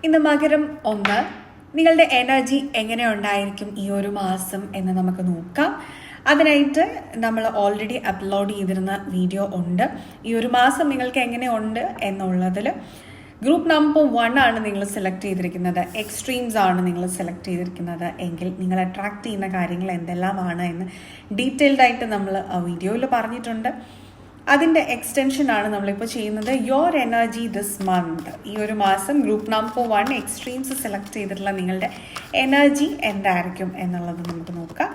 ഇന്ന് മകരം 1 നിങ്ങളുടെ എനർജി എങ്ങനെ ഉണ്ടായിരിക്കും ഈ ഒരു മാസം എന്ന് നമുക്ക് നോക്കാം. അതിനായിട്ട് നമ്മൾ ഓൾറെഡി അപ്ലോഡ് ചെയ്തിരുന്ന വീഡിയോ ഉണ്ട്. ഈ ഒരു മാസം നിങ്ങൾക്ക് എങ്ങനെയുണ്ട് എന്നുള്ളതിൽ ഗ്രൂപ്പ് നമ്പർ 1 ആണ് നിങ്ങൾ സെലക്ട് ചെയ്തിരിക്കുന്നത്, എക്സ്ട്രീംസ് ആണ് നിങ്ങൾ സെലക്ട് ചെയ്തിരിക്കുന്നത് എങ്കിൽ നിങ്ങൾ അട്രാക്ട് ചെയ്യുന്ന കാര്യങ്ങൾ എന്തെല്ലാമാണ് എന്ന് ഡീറ്റെയിൽഡ് ആയിട്ട് നമ്മൾ ആ വീഡിയോയിൽ പറഞ്ഞിട്ടുണ്ട്. അതിൻ്റെ എക്സ്റ്റൻഷനാണ് നമ്മളിപ്പോൾ ചെയ്യുന്നത്. യോർ എനർജി ദിസ് മന്ത്, ഈ ഒരു മാസം ഗ്രൂപ്പ് നമ്പർ 1 എക്സ്ട്രീംസ് സെലക്ട് ചെയ്തിട്ടുള്ള നിങ്ങളുടെ എനർജി എന്തായിരിക്കും എന്നുള്ളത് നമുക്ക് നോക്കാം.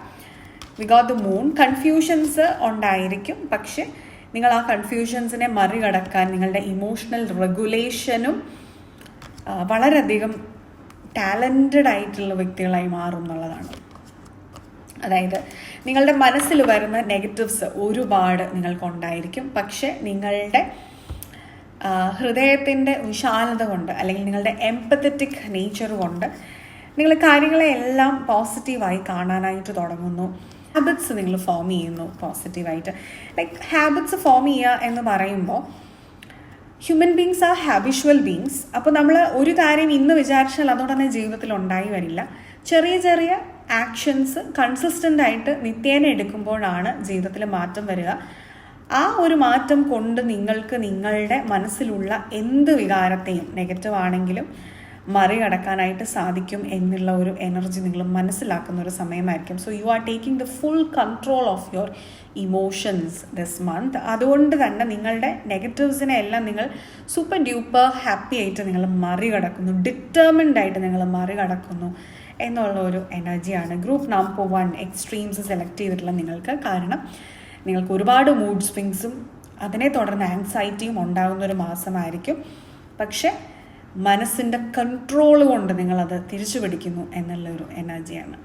We got the moon. Confusions ഉണ്ടായിരിക്കും, പക്ഷെ നിങ്ങൾ ആ കൺഫ്യൂഷൻസിനെ മറികടക്കാൻ നിങ്ങളുടെ ഇമോഷണൽ റെഗുലേഷനും വളരെയധികം ടാലൻറ്റഡ് ആയിട്ടുള്ള വ്യക്തികളായി മാറും എന്നുള്ളതാണ്. അതായത് നിങ്ങളുടെ മനസ്സിൽ വരുന്ന നെഗറ്റീവ്സ് ഒരുപാട് നിങ്ങൾക്കുണ്ടായിരിക്കും, പക്ഷെ നിങ്ങളുടെ ഹൃദയത്തിൻ്റെ വിശാലത കൊണ്ട് അല്ലെങ്കിൽ നിങ്ങളുടെ എംപത്തറ്റിക് നേച്ചർ കൊണ്ട് നിങ്ങൾ കാര്യങ്ങളെല്ലാം പോസിറ്റീവായി കാണാനായിട്ട് തുടങ്ങുന്നു. ഹാബിറ്റ്സ് നിങ്ങൾ ഫോം ചെയ്യുന്നു പോസിറ്റീവായിട്ട്. ലൈക്ക് ഹാബിറ്റ്സ് ഫോം ചെയ്യുക എന്ന് പറയുമ്പോൾ ഹ്യൂമൻ ബീങ്സ് ആർ ഹാബിഷ്വൽ ബീങ്സ്. അപ്പോൾ നമ്മൾ ഒരു കാര്യം ഇന്ന് വിചാരിച്ചാൽ അതോടെ തന്നെ ജീവിതത്തിൽ ഉണ്ടായി വരില്ല. ചെറിയ ചെറിയ ആക്ഷൻസ് കൺസിസ്റ്റൻ്റ് ആയിട്ട് നിത്യേന എടുക്കുമ്പോഴാണ് ജീവിതത്തിൽ മാറ്റം വരിക. ആ ഒരു മാറ്റം കൊണ്ട് നിങ്ങൾക്ക് നിങ്ങളുടെ മനസ്സിലുള്ള എന്ത് വികാരത്തെയും നെഗറ്റീവ് ആണെങ്കിലും മറികടക്കാനായിട്ട് സാധിക്കും എന്നുള്ള ഒരു എനർജി നിങ്ങൾ മനസ്സിലാക്കുന്ന ഒരു സമയമായിരിക്കും. So you are taking the full control of your emotions this month. അതുകൊണ്ട് തന്നെ നിങ്ങളുടെ നെഗറ്റീവ്സിനെ എല്ലാം നിങ്ങൾ സൂപ്പർ ഡ്യൂപ്പർ ഹാപ്പി ആയിട്ട് നിങ്ങൾ മറികടക്കുന്നു, ഡിറ്റർമിൻഡ് ആയിട്ട് നിങ്ങൾ മറികടക്കുന്നു എന്നുള്ള ഒരു എനർജിയാണ് ഗ്രൂപ്പ് നമ്പർ 1 എക്സ്ട്രീംസ് സെലക്ട് ചെയ്തിട്ടുള്ള നിങ്ങൾക്ക്. കാരണം നിങ്ങൾക്ക് ഒരുപാട് മൂഡ് സ്വിങ്സും അതിനെ തുടർന്ന് ആങ്സൈറ്റിയും ഉണ്ടാകുന്ന ഒരു മാസമായിരിക്കും. പക്ഷെ മനസ്സിൻ്റെ കൺട്രോൾ കൊണ്ട് നിങ്ങളത് തിരിച്ചു പിടിക്കുന്നു എന്നുള്ളൊരു എനർജിയാണ്.